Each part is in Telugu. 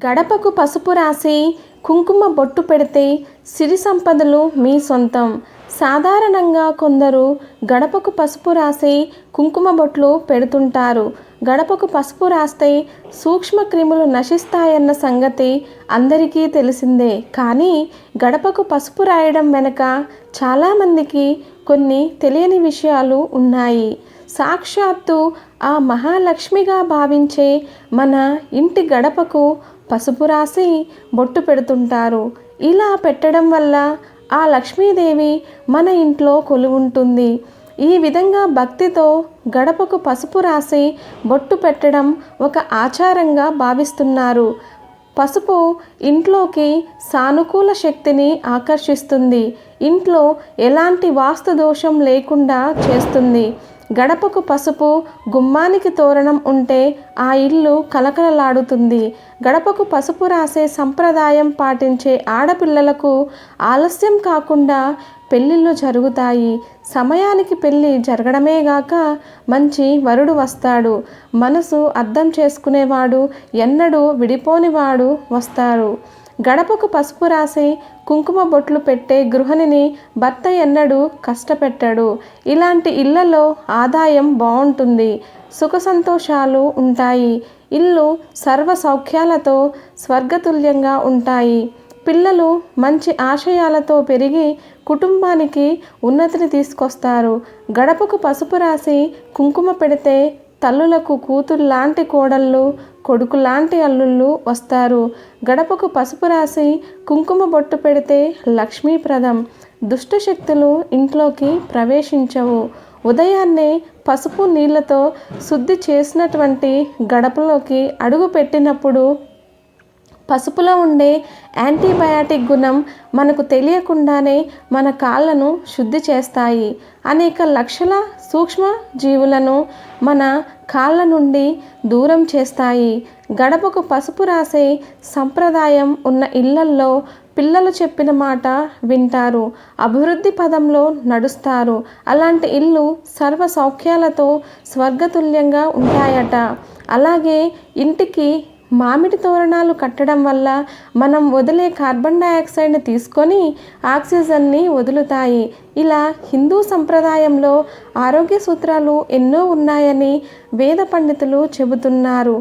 గడపకు పసుపు రాసి కుంకుమ బొట్టు పెడితే సిరి సంపదలు మీ సొంతం. సాధారణంగా కొందరు గడపకు పసుపు రాసి కుంకుమ బొట్లు పెడుతుంటారు. గడపకు పసుపు రాస్తే సూక్ష్మ క్రిములు నశిస్తాయన్న సంగతి అందరికీ తెలిసిందే. కానీ గడపకు పసుపు రాయడం వెనుక చాలామందికి కొన్ని తెలియని విషయాలు ఉన్నాయి. సాక్షాత్తు ఆ మహాలక్ష్మిగా భావించే మన ఇంటి గడపకు పసుపు రాసి బొట్టు పెడుతుంటారు. ఇలా పెట్టడం వల్ల ఆ లక్ష్మీదేవి మన ఇంట్లో కొలువుంటుంది. ఈ విధంగా భక్తితో గడపకు పసుపు రాసి బొట్టు పెట్టడం ఒక ఆచారంగా భావిస్తున్నారు. పసుపు ఇంట్లోకి సానుకూల శక్తిని ఆకర్షిస్తుంది. ఇంట్లో ఎలాంటి వాస్తు దోషం లేకుండా చేస్తుంది. గడపకు పసుపు, గుమ్మానికి తోరణం ఉంటే ఆ ఇల్లు కలకలలాడుతుంది. గడపకు పసుపు రాసే సంప్రదాయం పాటించే ఆడపిల్లలకు ఆలస్యం కాకుండా పెళ్ళిళ్ళు జరుగుతాయి. సమయానికి పెళ్ళి జరగడమే గాక మంచి వరుడు వస్తాడు. మనసు అర్థం చేసుకునేవాడు, ఎన్నడూ విడిపోనివాడు వస్తారు. గడపకు పసుపు రాసి కుంకుమ బొట్లు పెట్టే గృహిణిని భర్త ఎన్నడూ కష్టపెట్టడు. ఇలాంటి ఇళ్లలో ఆదాయం బాగుంటుంది, సుఖ సంతోషాలు ఉంటాయి. ఇల్లు సర్వ సౌఖ్యాలతో స్వర్గతుల్యంగా ఉంటాయి. పిల్లలు మంచి ఆశయాలతో పెరిగి కుటుంబానికి ఉన్నతిని తీసుకొస్తారు. గడపకు పసుపు రాసి కుంకుమ పెడితే తల్లులకు కూతురులాంటి కోడళ్ళు, కొడుకులాంటి అల్లుళ్ళు వస్తారు. గడపకు పసుపు రాసి కుంకుమ బొట్టు పెడితే లక్ష్మీప్రదం. దుష్టశక్తులు ఇంట్లోకి ప్రవేశించవు. ఉదయాన్నే పసుపు నీళ్లతో శుద్ధి చేసినటువంటి గడపలోకి అడుగు పెట్టినప్పుడు పసుపులో ఉండే యాంటీబయాటిక్ గుణం మనకు తెలియకుండానే మన కాళ్ళను శుద్ధి చేస్తాయి. అనేక లక్షల సూక్ష్మ జీవులను మన కాళ్ళ నుండి దూరం చేస్తాయి. గడపకు పసుపు రాసే సంప్రదాయం ఉన్న ఇళ్లల్లో పిల్లలు చెప్పిన మాట వింటారు, అభివృద్ధి పదంలో నడుస్తారు. అలాంటి ఇల్లు సర్వ సౌఖ్యాలతో స్వర్గతుల్యంగా ఉంటాయట. అలాగే ఇంటికి మామిడి తోరణాలు కట్టడం వల్ల మనం వదిలే కార్బన్ డయాక్సైడ్ని తీసుకొని ఆక్సిజన్ని వదులుతాయి. ఇలా హిందూ సంప్రదాయంలో ఆరోగ్య సూత్రాలు ఎన్నో ఉన్నాయని వేద పండితులు చెబుతున్నారు.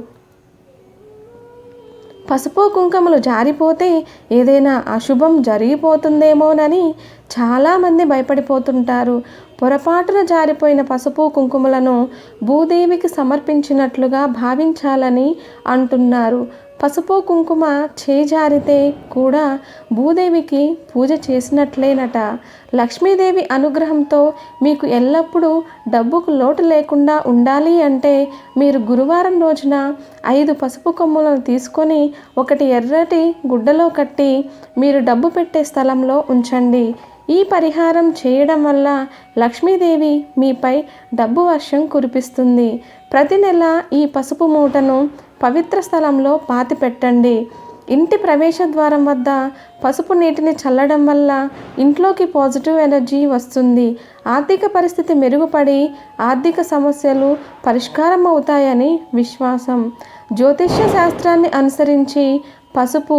పసుపు కుంకుమలు జారిపోతే ఏదైనా అశుభం జరిగిపోతుందేమోనని చాలామంది భయపడిపోతుంటారు. పొరపాటున జారిపోయిన పసుపు కుంకుమలను భూదేవికి సమర్పించినట్లుగా భావించాలని అంటున్నారు. పసుపు కుంకుమ చేజారితే కూడా భూదేవికి పూజ చేసినట్లేనట. లక్ష్మీదేవి అనుగ్రహంతో మీకు ఎల్లప్పుడూ డబ్బుకు లోటు లేకుండా ఉండాలి అంటే మీరు గురువారం రోజున 5 పసుపు కొమ్ములను తీసుకొని ఒకటి ఎర్రటి గుడ్డలో కట్టి మీరు డబ్బు పెట్టే స్థలంలో ఉంచండి. ఈ పరిహారం చేయడం వల్ల లక్ష్మీదేవి మీపై డబ్బు వర్షం కురిపిస్తుంది. ప్రతి నెల ఈ పసుపు మూటను పవిత్ర స్థలంలో పాతి పెట్టండి. ఇంటి ప్రవేశ ద్వారం వద్ద పసుపు నీటిని చల్లడం వల్ల ఇంట్లోకి పాజిటివ్ ఎనర్జీ వస్తుంది. ఆర్థిక పరిస్థితి మెరుగుపడి ఆర్థిక సమస్యలు పరిష్కారం అవుతాయని విశ్వాసం. జ్యోతిష్య శాస్త్రాన్ని అనుసరించి పసుపు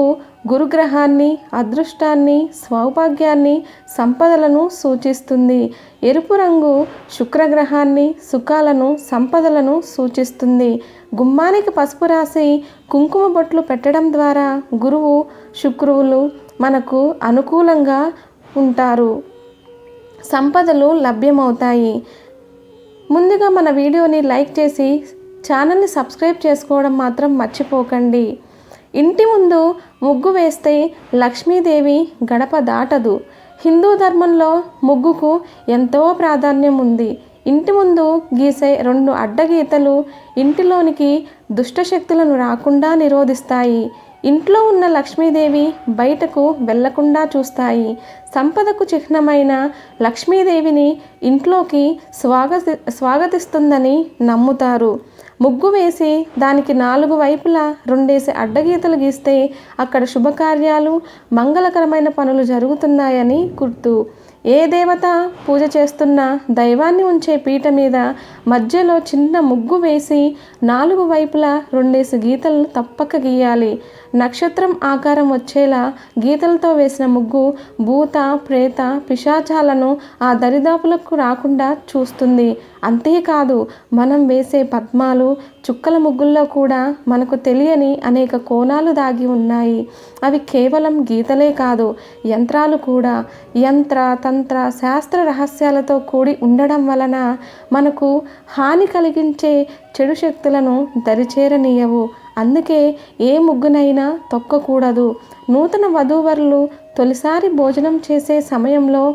గురుగ్రహాన్ని, అదృష్టాన్ని, సౌభాగ్యాన్ని, సంపదలను సూచిస్తుంది. ఎరుపు రంగు శుక్రగ్రహాన్ని, సుఖాలను, సంపదలను సూచిస్తుంది. గుమ్మానికి పసుపు రాసి కుంకుమ బొట్లు పెట్టడం ద్వారా గురువు, శుక్రువులు మనకు అనుకూలంగా ఉంటారు. సంపదలు లభ్యమవుతాయి. ముందుగా మన వీడియోని లైక్ చేసి ఛానల్ని సబ్స్క్రైబ్ చేసుకోవడం మాత్రం మర్చిపోకండి. ఇంటి ముందు ముగ్గు వేస్తే లక్ష్మీదేవి గడప దాటదు. హిందూ ధర్మంలో ముగ్గుకు ఎంతో ప్రాధాన్యం ఉంది. ఇంటి ముందు గీసే 2 అడ్డగీతలు ఇంటిలోనికి దుష్టశక్తులను రాకుండా నిరోధిస్తాయి. ఇంట్లో ఉన్న లక్ష్మీదేవి బయటకు వెళ్లకుండా చూస్తాయి. సంపదకు చిహ్నమైన లక్ష్మీదేవిని ఇంట్లోకి స్వాగతిస్తుందని నమ్ముతారు. ముగ్గు వేసి దానికి 4 వైపులా 2 అడ్డగీతలు గీస్తే అక్కడ శుభకార్యాలు, మంగళకరమైన పనులు జరుగుతున్నాయని గుర్తు. ఏ దేవత పూజ చేస్తున్నా దైవాన్ని ఉంచే పీట మీద మధ్యలో చిన్న ముగ్గు వేసి 4 వైపులా 2 గీతలను తప్పక గీయాలి. నక్షత్రం ఆకారం వచ్చేలా గీతలతో వేసిన ముగ్గు భూత ప్రేత పిశాచాలను ఆ దరిదాపులకు రాకుండా చూస్తుంది. అంతేకాదు మనం వేసే పద్మాలు చుక్కల ముగ్గుల్లో కూడా మనకు తెలియని అనేక కోణాలు దాగి ఉన్నాయి. అవి కేవలం గీతలే కాదు, యంత్రాలు కూడా. యంత్ర తంత్ర శాస్త్ర రహస్యాలతో కూడి ఉండడం వలన మనకు హాని కలిగించే చెడు శక్తులను దరిచేరనీయవు. అందుకే ఏ ముగ్గునైనా తొక్కకూడదు. నూతన వధూవరులు తొలిసారి భోజనం చేసే సమయంలో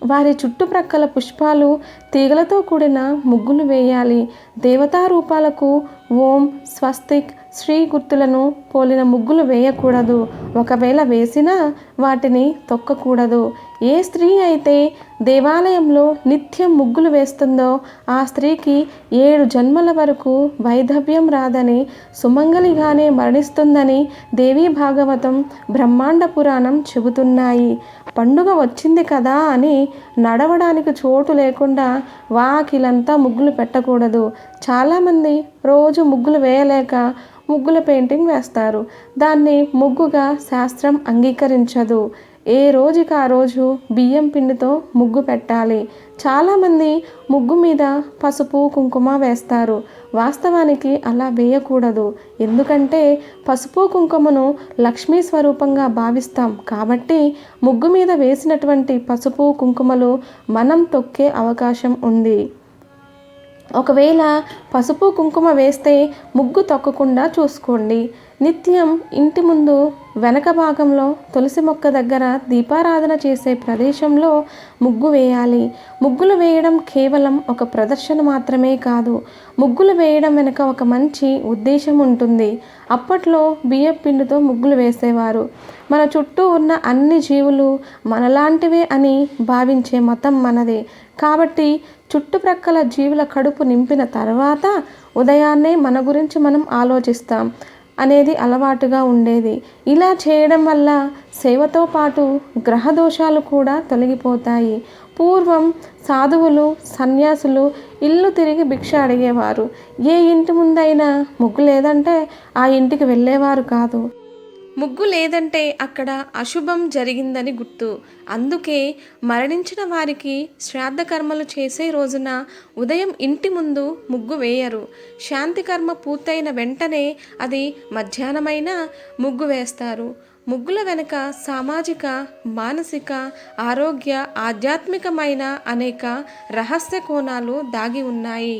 వారి చుట్టుప్రక్కల పుష్పాలు తీగలతో కూడిన ముగ్గులు వేయాలి. దేవతా రూపాలకు ఓం, స్వస్తిక్, శ్రీ గుర్తులను పోలిన ముగ్గులు వేయకూడదు. ఒకవేళ వేసినా వాటిని తొక్కకూడదు. ఏ స్త్రీ అయితే దేవాలయంలో నిత్యం ముగ్గులు వేస్తుందో ఆ స్త్రీకి 7 జన్మల వరకు వైధవ్యం రాదని, సుమంగలిగానే మరణిస్తుందని దేవీ భాగవతం, బ్రహ్మాండ పురాణం చెబుతున్నాయి. పండుగ వచ్చింది కదా అని నడవడానికి చోటు లేకుండా వాకిలంతా ముగ్గులు పెట్టకూడదు. చాలామంది రోజు ముగ్గులు వేయలేక ముగ్గుల పెయింటింగ్ వేస్తారు. దాన్ని ముగ్గుగా శాస్త్రం అంగీకరించదు. ఏ రోజుకి ఆ రోజు బియ్యం పిండితో ముగ్గు పెట్టాలి. చాలామంది ముగ్గు మీద పసుపు కుంకుమ వేస్తారు. వాస్తవానికి అలా వేయకూడదు. ఎందుకంటే పసుపు కుంకుమను లక్ష్మీ స్వరూపంగా భావిస్తాం కాబట్టి ముగ్గు మీద వేసినటువంటి పసుపు కుంకుమలు మనం తొక్కే అవకాశం ఉంది. ఒకవేళ పసుపు కుంకుమ వేస్తే ముగ్గు తొక్కకుండా చూసుకోండి. నిత్యం ఇంటి ముందు వెనక భాగంలో తులసి మొక్క దగ్గర దీపారాధన చేసే ప్రదేశంలో ముగ్గు వేయాలి. ముగ్గులు వేయడం కేవలం ఒక ప్రదర్శన మాత్రమే కాదు. ముగ్గులు వేయడం వెనుక ఒక మంచి ఉద్దేశం ఉంటుంది. అప్పట్లో బియ్యం పిండితో ముగ్గులు వేసేవారు. మన చుట్టూ ఉన్న అన్ని జీవులు మనలాంటివే అని భావించే మతం మనదే. కాబట్టి చుట్టుప్రక్కల జీవుల కడుపు నింపిన తర్వాత ఉదయాన్నే మన గురించి మనం ఆలోచిస్తాం అనేది అలవాటుగా ఉండేది. ఇలా చేయడం వల్ల సేవతో పాటు గ్రహ దోషాలు కూడా తొలగిపోతాయి. పూర్వం సాధువులు, సన్యాసులు ఇల్లు తిరిగి భిక్ష అడిగేవారు. ఏ ఇంటి ముందైనా ముగ్గు లేదంటే ఆ ఇంటికి వెళ్ళేవారు కాదు. ముగ్గు లేదంటే అక్కడ అశుభం జరిగిందని గుర్తు. అందుకే మరణించిన వారికి శ్రాద్ధ కర్మలు చేసే రోజున ఉదయం ఇంటి ముందు ముగ్గు వేయరు. శాంతి కర్మ పూర్తయిన వెంటనే అది మధ్యాహ్నమైనా ముగ్గు వేస్తారు. ముగ్గుల వెనుక సామాజిక, మానసిక, ఆరోగ్య, ఆధ్యాత్మికమైన అనేక రహస్య కోణాలు దాగి ఉన్నాయి.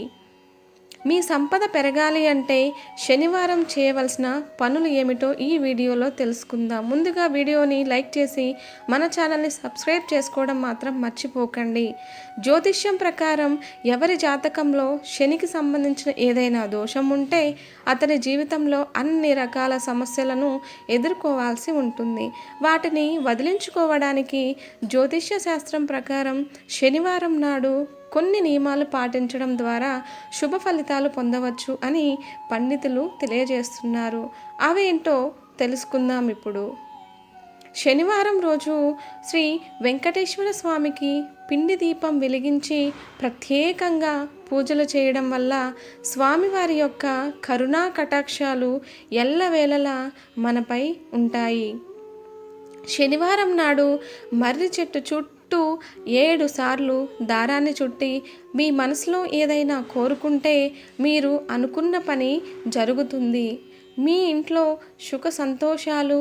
మీ సంపద పెరగాలి అంటే శనివారం చేయవలసిన పనులు ఏమిటో ఈ వీడియోలో తెలుసుకుందాం. ముందుగా వీడియోని లైక్ చేసి మన ఛానల్ని సబ్స్క్రైబ్ చేసుకోవడం మాత్రం మర్చిపోకండి. జ్యోతిష్యం ప్రకారం ఎవరి జాతకంలో శనికి సంబంధించిన ఏదైనా దోషం ఉంటే అతని జీవితంలో అన్ని రకాల సమస్యలను ఎదుర్కోవాల్సి ఉంటుంది. వాటిని వదిలించుకోవడానికి జ్యోతిష్య శాస్త్రం ప్రకారం శనివారం నాడు కొన్ని నియమాలు పాటించడం ద్వారా శుభ ఫలితాలు పొందవచ్చు అని పండితులు తెలియజేస్తున్నారు. అవేంటో తెలుసుకుందాం ఇప్పుడు. శనివారం రోజు శ్రీ వెంకటేశ్వర స్వామికి పిండి దీపం వెలిగించి ప్రత్యేకంగా పూజలు చేయడం వల్ల స్వామివారి యొక్క కరుణా కటాక్షాలు ఎల్లవేళలా మనపై ఉంటాయి. శనివారం నాడు మర్రి చెట్టు చుట్టూ 7 సార్లు దారాన్ని చుట్టి మీ మనసులో ఏదైనా కోరుకుంటే మీరు అనుకున్న పని జరుగుతుంది. మీ ఇంట్లో సుఖ సంతోషాలు,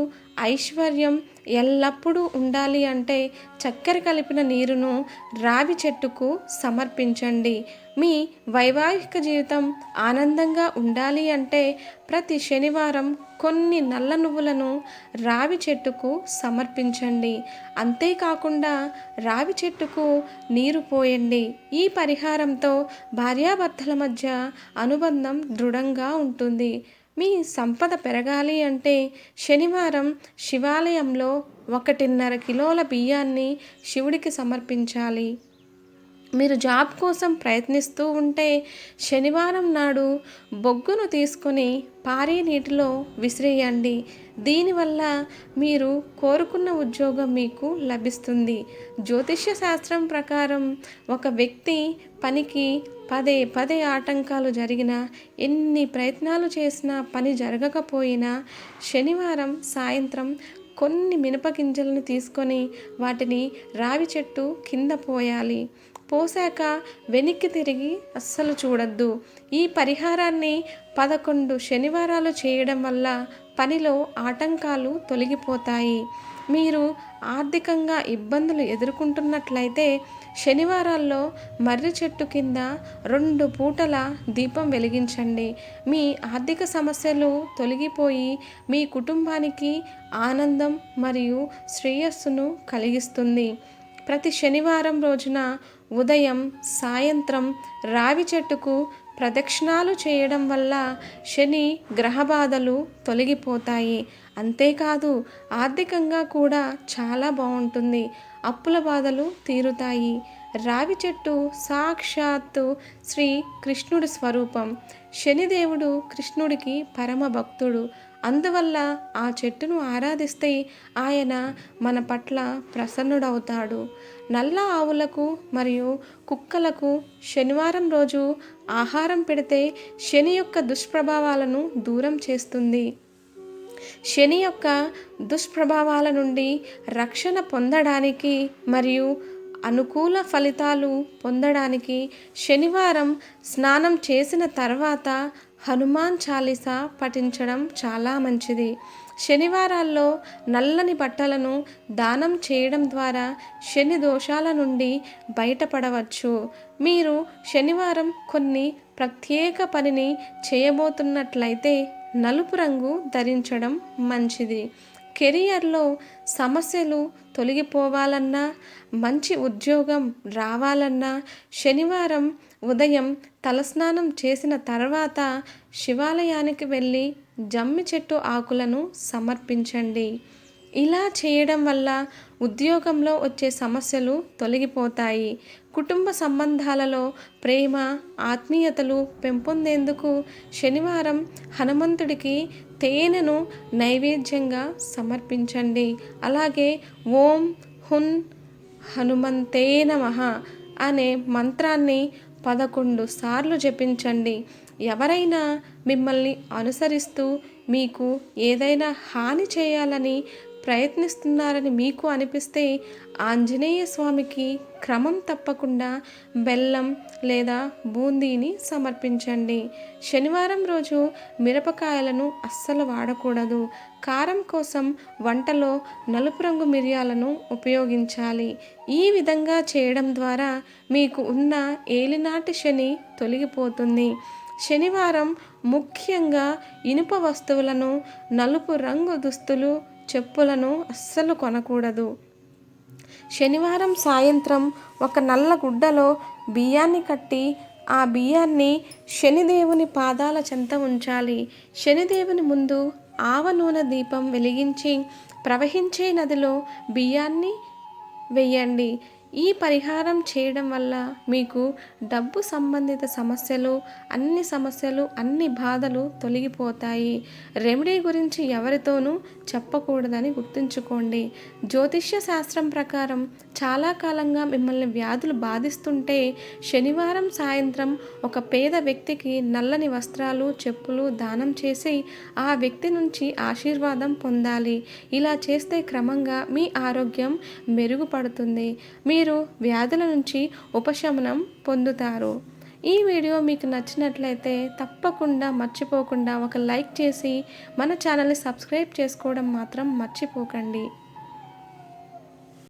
ఐశ్వర్యం ఎల్లప్పుడూ ఉండాలి అంటే చక్కెర కలిపిన నీరును రావి చెట్టుకు సమర్పించండి. మీ వైవాహిక జీవితం ఆనందంగా ఉండాలి అంటే ప్రతి శనివారం కొన్ని నల్ల నువ్వులను రావి చెట్టుకు సమర్పించండి. అంతేకాకుండా రావి చెట్టుకు నీరు పోయండి. ఈ పరిహారంతో భార్యాభర్తల మధ్య అనుబంధం దృఢంగా ఉంటుంది. మీ సంపద పెరగాలి అంటే శనివారం శివాలయంలో 1.5 కిలోల బియ్యాన్ని శివుడికి సమర్పించాలి. మీరు జాబ్ కోసం ప్రయత్నిస్తూ ఉంటే శనివారం నాడు బొగ్గును తీసుకొని పారే నీటిలో విసిరేయండి. దీనివల్ల మీరు కోరుకున్న ఉద్యోగం మీకు లభిస్తుంది. జ్యోతిష్య శాస్త్రం ప్రకారం ఒక వ్యక్తి పనికి పదే పదే ఆటంకాలు జరిగినా, ఎన్ని ప్రయత్నాలు చేసినా పని జరగకపోయినా శనివారం సాయంత్రం కొన్ని మినపగింజలను తీసుకొని వాటిని రావి చెట్టు కింద పోయాలి. పోసాక వెనక్కి తిరిగి అస్సలు చూడొద్దు. ఈ పరిహారాన్ని 11 శనివారాలు చేయడం వల్ల పనిలో ఆటంకాలు తొలగిపోతాయి. మీరు ఆర్థికంగా ఇబ్బందులు ఎదుర్కొంటున్నట్లయితే శనివారాల్లో మర్రి చెట్టు కింద 2 పూటల దీపం వెలిగించండి. మీ ఆర్థిక సమస్యలు తొలగిపోయి మీ కుటుంబానికి ఆనందం మరియు శ్రేయస్సును కలిగిస్తుంది. ప్రతి శనివారం రోజున ఉదయం సాయంత్రం రావి చెట్టుకు ప్రదక్షిణాలు చేయడం వల్ల శని గ్రహబాధలు తొలగిపోతాయి. అంతేకాదు ఆర్థికంగా కూడా చాలా బాగుంటుంది. అప్పుల బాధలు తీరుతాయి. రావి చెట్టు సాక్షాత్తు శ్రీ కృష్ణుడి స్వరూపం. శనిదేవుడు కృష్ణుడికి పరమ భక్తుడు. అందువల్ల ఆ చెట్టును ఆరాధిస్తే ఆయన మన పట్ల ప్రసన్నుడవుతాడు. నల్ల ఆవులకు మరియు కుక్కలకు శనివారం రోజు ఆహారం పెడితే శని యొక్క దుష్ప్రభావాలను దూరం చేస్తుంది. శని యొక్క దుష్ప్రభావాల నుండి రక్షణ పొందడానికి మరియు అనుకూల ఫలితాలు పొందడానికి శనివారం స్నానం చేసిన తర్వాత హనుమాన్ చాలీసా పఠించడం చాలా మంచిది. శనివారాల్లో నల్లని బట్టలను దానం చేయడం ద్వారా శని దోషాల నుండి బయటపడవచ్చు. మీరు శనివారం కొన్ని ప్రత్యేక పనిని చేయబోతున్నట్లయితే నలుపు రంగు ధరించడం మంచిది. కెరియర్లో సమస్యలు తొలగిపోవాలన్నా, మంచి ఉద్యోగం రావాలన్నా శనివారం ఉదయం తలస్నానం చేసిన తర్వాత శివాలయానికి వెళ్ళి జమ్మి చెట్టు ఆకులను సమర్పించండి. ఇలా చేయడం వల్ల ఉద్యోగంలో వచ్చే సమస్యలు తొలగిపోతాయి. కుటుంబ సంబంధాలలో ప్రేమ, ఆత్మీయతలు పెంపొందేందుకు శనివారం హనుమంతుడికి తేనెను నైవేద్యంగా సమర్పించండి. అలాగే ఓం హున్ హనుమంతే నమః అనే మంత్రాన్ని 11 సార్లు జపించండి. ఎవరైనా మిమ్మల్ని అనుసరిస్తూ మీకు ఏదైనా హాని చేయాలని ప్రయత్నిస్తున్నారని మీకు అనిపిస్తే ఆంజనేయ స్వామికి క్రమం తప్పకుండా బెల్లం లేదా బూందీని సమర్పించండి. శనివారం రోజు మిరపకాయలను అస్సలు వాడకూడదు. కారం కోసం వంటలో నలుపు రంగు మిరియాలను ఉపయోగించాలి. ఈ విధంగా చేయడం ద్వారా మీకు ఉన్న ఏలినాటి శని తొలగిపోతుంది. శనివారం ముఖ్యంగా ఇనుప వస్తువులను, నలుపు రంగు దుస్తులు, చెప్పులను అస్సలు కొనకూడదు. శనివారం సాయంత్రం ఒక నల్ల గుడ్డలో బియ్యాన్ని కట్టి ఆ బియ్యాన్ని శనిదేవుని పాదాల చెంత ఉంచాలి. శనిదేవుని ముందు ఆవ నూనె దీపం వెలిగించి ప్రవహించే నదిలో బియ్యాన్ని వెయ్యండి. ఈ పరిహారం చేయడం వల్ల మీకు డబ్బు సంబంధిత సమస్యలు, అన్ని బాధలు తొలగిపోతాయి. రెమెడీ గురించి ఎవరితోనూ చెప్పకూడదని గుర్తుంచుకోండి. జ్యోతిష్య శాస్త్రం ప్రకారం చాలా కాలంగా మిమ్మల్ని వ్యాధులు బాధిస్తుంటే శనివారం సాయంత్రం ఒక పేద వ్యక్తికి నల్లని వస్త్రాలు, చెప్పులు దానం చేసి ఆ వ్యక్తి నుంచి ఆశీర్వాదం పొందాలి. ఇలా చేస్తే క్రమంగా మీ ఆరోగ్యం మెరుగుపడుతుంది. మీరు వ్యాధుల నుంచి ఉపశమనం పొందుతారు. ఈ వీడియో మీకు నచ్చినట్లయితే తప్పకుండా మర్చిపోకుండా ఒక లైక్ చేసి మన ఛానల్ని సబ్స్క్రైబ్ చేసుకోవడం మాత్రం మర్చిపోకండి.